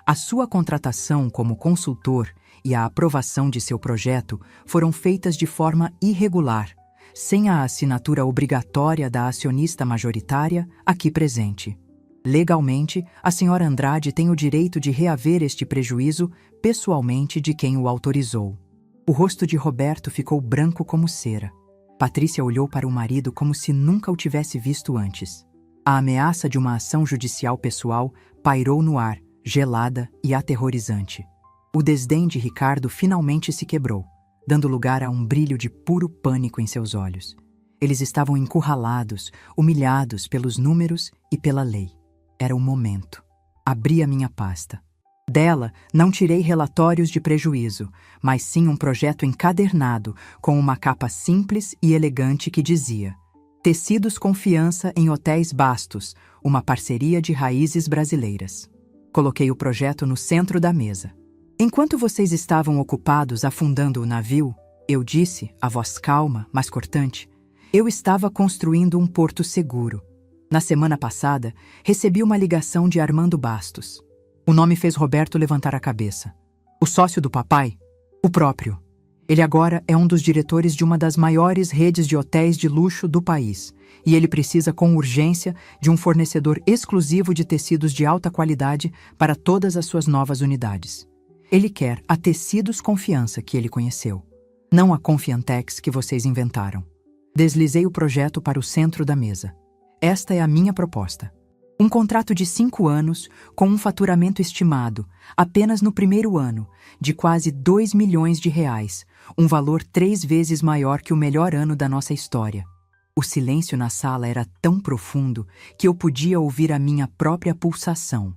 a sua contratação como consultor e a aprovação de seu projeto foram feitas de forma irregular, sem a assinatura obrigatória da acionista majoritária aqui presente. Legalmente, a senhora Andrade tem o direito de reaver este prejuízo pessoalmente de quem o autorizou. O rosto de Roberto ficou branco como cera. Patrícia olhou para o marido como se nunca o tivesse visto antes. A ameaça de uma ação judicial pessoal pairou no ar, gelada e aterrorizante. O desdém de Ricardo finalmente se quebrou, dando lugar a um brilho de puro pânico em seus olhos. Eles estavam encurralados, humilhados pelos números e pela lei. Era o momento. Abri a minha pasta. Dela, não tirei relatórios de prejuízo, mas sim um projeto encadernado, com uma capa simples e elegante que dizia: Tecidos Confiança em Hotéis Bastos, uma parceria de raízes brasileiras. Coloquei o projeto no centro da mesa. Enquanto vocês estavam ocupados afundando o navio, eu disse, a voz calma, mas cortante, eu estava construindo um porto seguro. Na semana passada, recebi uma ligação de Armando Bastos. O nome fez Roberto levantar a cabeça. O sócio do papai? O próprio. Ele agora é um dos diretores de uma das maiores redes de hotéis de luxo do país, e ele precisa com urgência de um fornecedor exclusivo de tecidos de alta qualidade para todas as suas novas unidades. Ele quer a Tecidos Confiança que ele conheceu, não a Confiantex que vocês inventaram. Deslizei o projeto para o centro da mesa. Esta é a minha proposta. Um contrato de 5 anos, com um faturamento estimado, apenas no primeiro ano, de quase R$ 2 milhões, um valor 3 vezes maior que o melhor ano da nossa história. O silêncio na sala era tão profundo que eu podia ouvir a minha própria pulsação.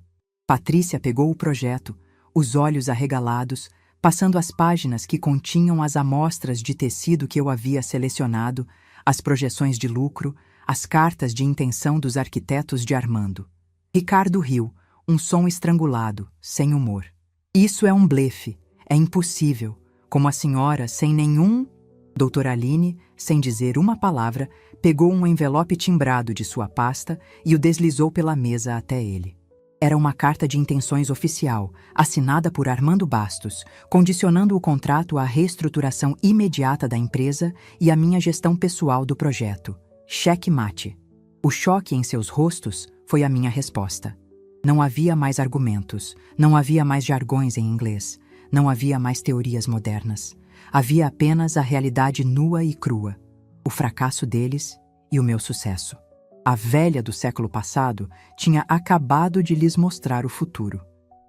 Patrícia pegou o projeto, os olhos arregalados, passando as páginas que continham as amostras de tecido que eu havia selecionado, as projeções de lucro, as cartas de intenção dos arquitetos de Armando. Ricardo riu, um som estrangulado, sem humor. Isso é um blefe, é impossível. Como a senhora, sem nenhum... Doutora Aline, sem dizer uma palavra, pegou um envelope timbrado de sua pasta e o deslizou pela mesa até ele. Era uma carta de intenções oficial, assinada por Armando Bastos, condicionando o contrato à reestruturação imediata da empresa e à minha gestão pessoal do projeto. Cheque mate. O choque em seus rostos foi a minha resposta. Não havia mais argumentos, não havia mais jargões em inglês, não havia mais teorias modernas. Havia apenas a realidade nua e crua, o fracasso deles e o meu sucesso. A velha do século passado tinha acabado de lhes mostrar o futuro.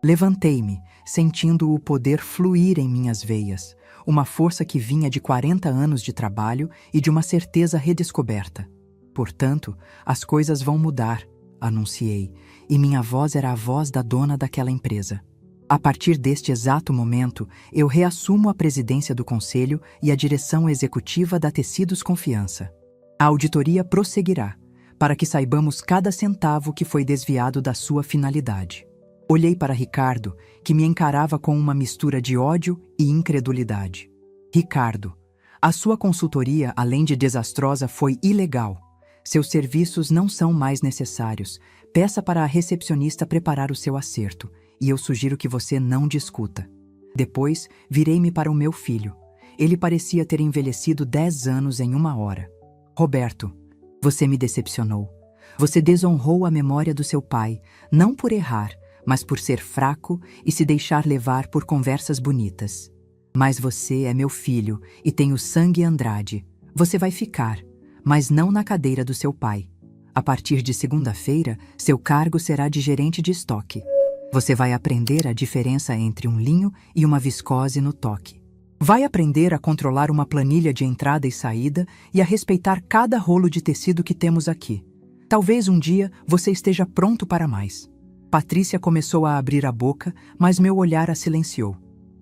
Levantei-me, sentindo o poder fluir em minhas veias, uma força que vinha de 40 anos de trabalho e de uma certeza redescoberta. Portanto, as coisas vão mudar, anunciei, e minha voz era a voz da dona daquela empresa. A partir deste exato momento, eu reassumo a presidência do conselho e a direção executiva da Tecidos Confiança. A auditoria prosseguirá, para que saibamos cada centavo que foi desviado da sua finalidade. Olhei para Ricardo, que me encarava com uma mistura de ódio e incredulidade. Ricardo, a sua consultoria, além de desastrosa, foi ilegal. Seus serviços não são mais necessários. Peça para a recepcionista preparar o seu acerto, e eu sugiro que você não discuta. Depois, virei-me para o meu filho. Ele parecia ter envelhecido 10 anos em 1 hora. Roberto, você me decepcionou. Você desonrou a memória do seu pai, não por errar, mas por ser fraco e se deixar levar por conversas bonitas. Mas você é meu filho e tem o sangue Andrade. Você vai ficar, mas não na cadeira do seu pai. A partir de segunda-feira, seu cargo será de gerente de estoque. Você vai aprender a diferença entre um linho e uma viscose no toque. Vai aprender a controlar uma planilha de entrada e saída e a respeitar cada rolo de tecido que temos aqui. Talvez um dia você esteja pronto para mais. Patrícia começou a abrir a boca, mas meu olhar a silenciou.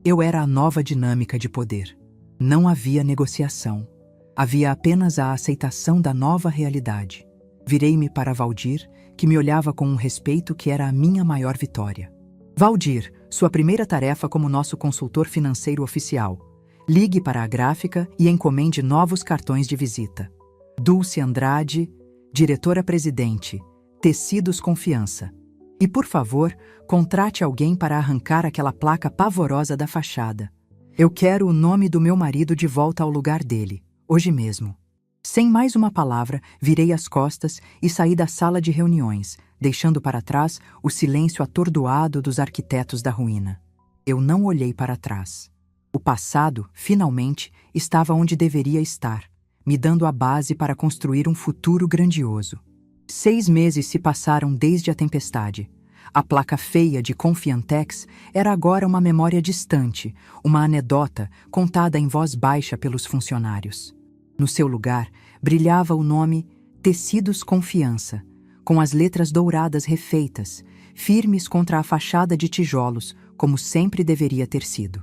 Eu era a nova dinâmica de poder. Não havia negociação. Havia apenas a aceitação da nova realidade. Virei-me para Valdir, que me olhava com um respeito que era a minha maior vitória. Valdir, sua primeira tarefa como nosso consultor financeiro oficial. Ligue para a gráfica e encomende novos cartões de visita. Dulce Andrade, diretora-presidente, Tecidos Confiança. E, por favor, contrate alguém para arrancar aquela placa pavorosa da fachada. Eu quero o nome do meu marido de volta ao lugar dele, hoje mesmo. Sem mais uma palavra, virei as costas e saí da sala de reuniões, deixando para trás o silêncio atordoado dos arquitetos da ruína. Eu não olhei para trás. O passado, finalmente, estava onde deveria estar, me dando a base para construir um futuro grandioso. 6 meses se passaram desde a tempestade. A placa feia de Confiantex era agora uma memória distante, uma anedota contada em voz baixa pelos funcionários. No seu lugar, brilhava o nome Tecidos Confiança, com as letras douradas refeitas, firmes contra a fachada de tijolos, como sempre deveria ter sido.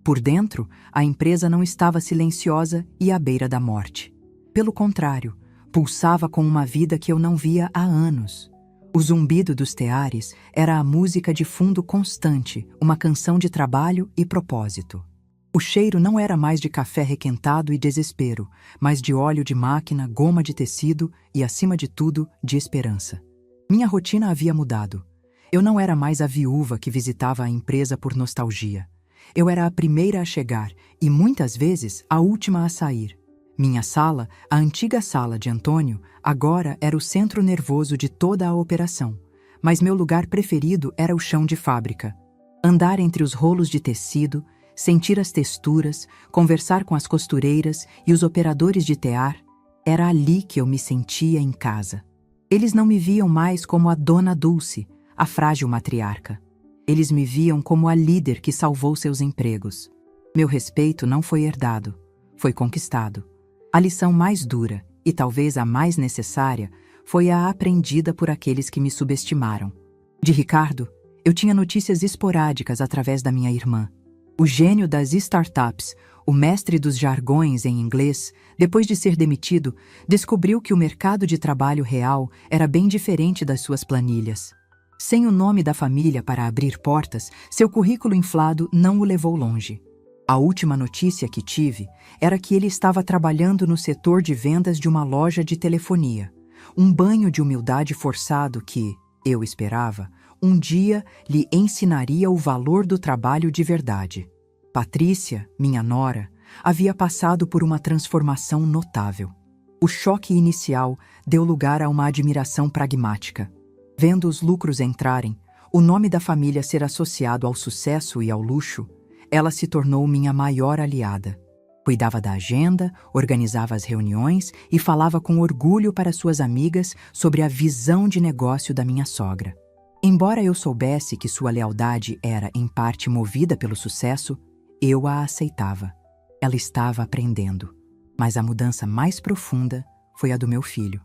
Por dentro, a empresa não estava silenciosa e à beira da morte. Pelo contrário, pulsava com uma vida que eu não via há anos. O zumbido dos teares era a música de fundo constante, uma canção de trabalho e propósito. O cheiro não era mais de café requentado e desespero, mas de óleo de máquina, goma de tecido e, acima de tudo, de esperança. Minha rotina havia mudado. Eu não era mais a viúva que visitava a empresa por nostalgia. Eu era a primeira a chegar e, muitas vezes, a última a sair. Minha sala, a antiga sala de Antônio, agora era o centro nervoso de toda a operação. Mas meu lugar preferido era o chão de fábrica. Andar entre os rolos de tecido, sentir as texturas, conversar com as costureiras e os operadores de tear, era ali que eu me sentia em casa. Eles não me viam mais como a Dona Dulce, a frágil matriarca. Eles me viam como a líder que salvou seus empregos. Meu respeito não foi herdado, foi conquistado. A lição mais dura, e talvez a mais necessária, foi a aprendida por aqueles que me subestimaram. De Ricardo, eu tinha notícias esporádicas através da minha irmã. O gênio das startups, o mestre dos jargões em inglês, depois de ser demitido, descobriu que o mercado de trabalho real era bem diferente das suas planilhas. Sem o nome da família para abrir portas, seu currículo inflado não o levou longe. A última notícia que tive era que ele estava trabalhando no setor de vendas de uma loja de telefonia. Um banho de humildade forçado que, eu esperava, um dia lhe ensinaria o valor do trabalho de verdade. Patrícia, minha nora, havia passado por uma transformação notável. O choque inicial deu lugar a uma admiração pragmática. Vendo os lucros entrarem, o nome da família ser associado ao sucesso e ao luxo, ela se tornou minha maior aliada. Cuidava da agenda, organizava as reuniões e falava com orgulho para suas amigas sobre a visão de negócio da minha sogra. Embora eu soubesse que sua lealdade era, em parte, movida pelo sucesso, eu a aceitava. Ela estava aprendendo. Mas a mudança mais profunda foi a do meu filho.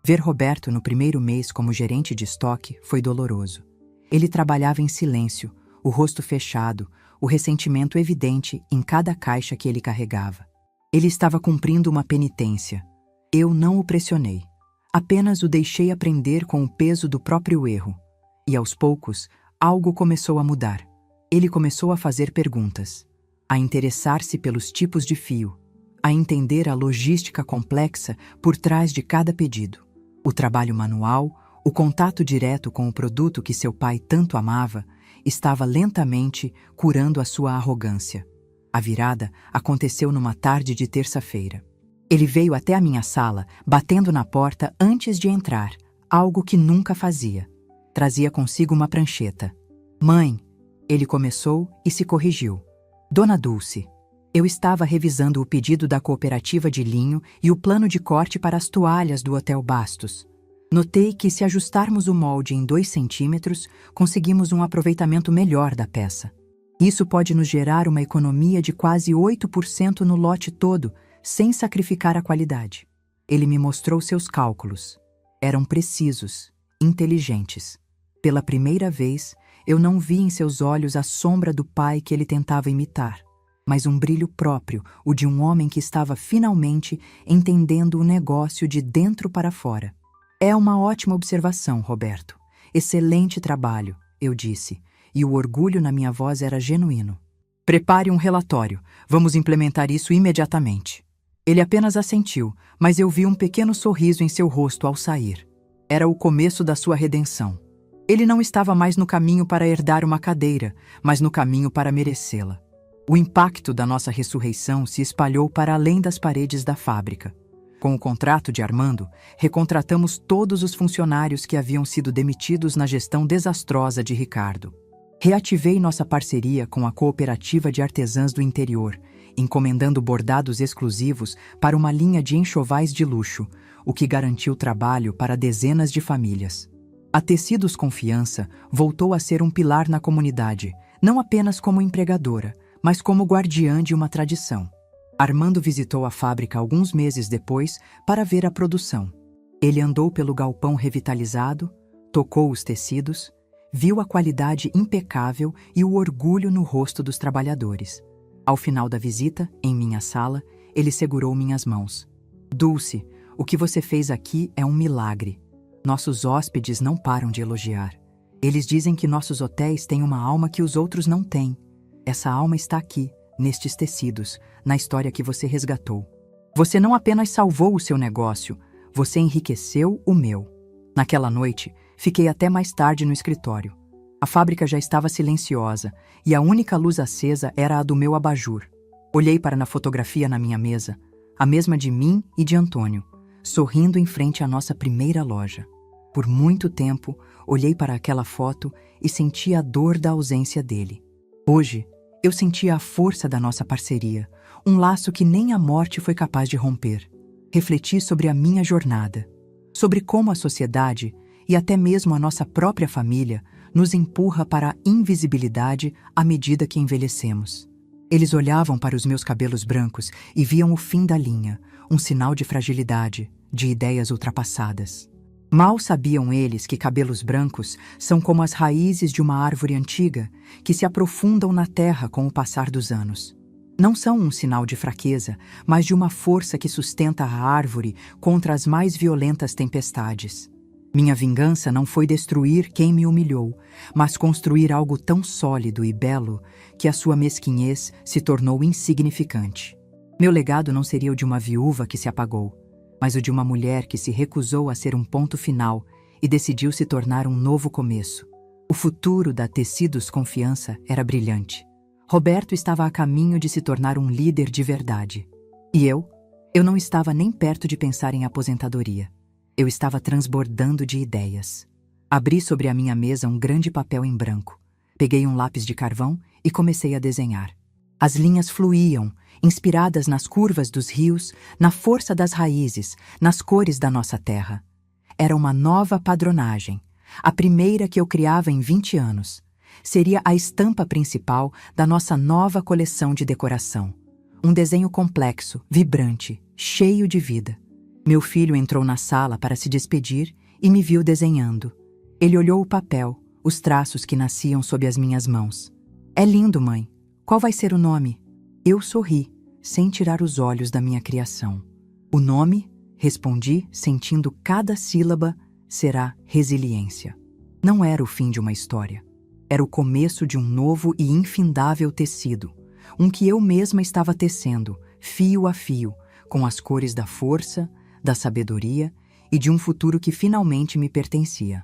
Ver Roberto no primeiro mês como gerente de estoque foi doloroso. Ele trabalhava em silêncio, o rosto fechado, o ressentimento evidente em cada caixa que ele carregava. Ele estava cumprindo uma penitência. Eu não o pressionei. Apenas o deixei aprender com o peso do próprio erro. E aos poucos, algo começou a mudar. Ele começou a fazer perguntas, a interessar-se pelos tipos de fio, a entender a logística complexa por trás de cada pedido. O trabalho manual, o contato direto com o produto que seu pai tanto amava, estava lentamente curando a sua arrogância. A virada aconteceu numa tarde de terça-feira. Ele veio até a minha sala, batendo na porta antes de entrar, algo que nunca fazia. Trazia consigo uma prancheta. "Mãe", ele começou e se corrigiu. "Dona Dulce". Eu estava revisando o pedido da cooperativa de linho e o plano de corte para as toalhas do Hotel Bastos. Notei que, se ajustarmos o molde em 2 centímetros, conseguimos um aproveitamento melhor da peça. Isso pode nos gerar uma economia de quase 8% no lote todo, sem sacrificar a qualidade. Ele me mostrou seus cálculos. Eram precisos, inteligentes. Pela primeira vez, eu não vi em seus olhos a sombra do pai que ele tentava imitar, mas um brilho próprio, o de um homem que estava finalmente entendendo o negócio de dentro para fora. É uma ótima observação, Roberto. Excelente trabalho, eu disse, e o orgulho na minha voz era genuíno. Prepare um relatório. Vamos implementar isso imediatamente. Ele apenas assentiu, mas eu vi um pequeno sorriso em seu rosto ao sair. Era o começo da sua redenção. Ele não estava mais no caminho para herdar uma cadeira, mas no caminho para merecê-la. O impacto da nossa ressurreição se espalhou para além das paredes da fábrica. Com o contrato de Armando, recontratamos todos os funcionários que haviam sido demitidos na gestão desastrosa de Ricardo. Reativei nossa parceria com a Cooperativa de Artesãs do Interior, encomendando bordados exclusivos para uma linha de enxovais de luxo, o que garantiu trabalho para dezenas de famílias. A Tecidos Confiança voltou a ser um pilar na comunidade, não apenas como empregadora, mas como guardiã de uma tradição. Armando visitou a fábrica alguns meses depois para ver a produção. Ele andou pelo galpão revitalizado, tocou os tecidos, viu a qualidade impecável e o orgulho no rosto dos trabalhadores. Ao final da visita, em minha sala, ele segurou minhas mãos. Dulce, o que você fez aqui é um milagre. Nossos hóspedes não param de elogiar. Eles dizem que nossos hotéis têm uma alma que os outros não têm. Essa alma está aqui, nestes tecidos, na história que você resgatou. Você não apenas salvou o seu negócio, você enriqueceu o meu. Naquela noite, fiquei até mais tarde no escritório. A fábrica já estava silenciosa e a única luz acesa era a do meu abajur. Olhei para na fotografia na minha mesa, a mesma de mim e de Antônio, sorrindo em frente à nossa primeira loja. Por muito tempo, olhei para aquela foto e senti a dor da ausência dele. Hoje, eu sentia a força da nossa parceria, um laço que nem a morte foi capaz de romper. Refleti sobre a minha jornada, sobre como a sociedade e até mesmo a nossa própria família nos empurra para a invisibilidade à medida que envelhecemos. Eles olhavam para os meus cabelos brancos e viam o fim da linha, um sinal de fragilidade, de ideias ultrapassadas. Mal sabiam eles que cabelos brancos são como as raízes de uma árvore antiga que se aprofundam na terra com o passar dos anos. Não são um sinal de fraqueza, mas de uma força que sustenta a árvore contra as mais violentas tempestades. Minha vingança não foi destruir quem me humilhou, mas construir algo tão sólido e belo que a sua mesquinhez se tornou insignificante. Meu legado não seria o de uma viúva que se apagou, mas o de uma mulher que se recusou a ser um ponto final e decidiu se tornar um novo começo. O futuro da Tecidos Confiança era brilhante. Roberto estava a caminho de se tornar um líder de verdade. E eu não estava nem perto de pensar em aposentadoria. Eu estava transbordando de ideias. Abri sobre a minha mesa um grande papel em branco. Peguei um lápis de carvão e comecei a desenhar. As linhas fluíam, inspiradas nas curvas dos rios, na força das raízes, nas cores da nossa terra. Era uma nova padronagem, a primeira que eu criava em 20 anos. Seria a estampa principal da nossa nova coleção de decoração. Um desenho complexo, vibrante, cheio de vida. Meu filho entrou na sala para se despedir e me viu desenhando. Ele olhou o papel, os traços que nasciam sob as minhas mãos. É lindo, mãe. Qual vai ser o nome? Eu sorri, sem tirar os olhos da minha criação. O nome, respondi, sentindo cada sílaba, será resiliência. Não era o fim de uma história. Era o começo de um novo e infindável tecido, um que eu mesma estava tecendo, fio a fio, com as cores da força, da sabedoria e de um futuro que finalmente me pertencia.